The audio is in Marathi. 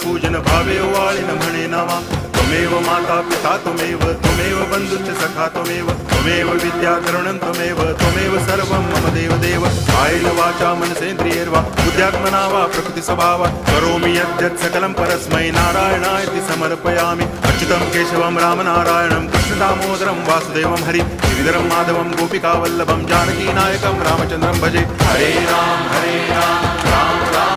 पूजन भावे वाळिन म्हणे नावा त्वमेव माता पिता त्वमेव बंधुश्च सखा त्वमेव विद्या तरुणं त्वमेव सर्वं मम देव कायेन वाचा मनसेन्द्रियैर्वा बुद्ध्यात्मना वा प्रकृति स्वभावात् करोमि यद्यत् सकलं परस्मै नारायणायति समर्पयामि अच्युतं केशवं रामनारायणं कृष्णदामोदरं वासुदेवं हरि गिरिधरं माधवं गोपिकावल्लभं जानकीनायकं रामचन्द्रं भजे हरे राम राम राम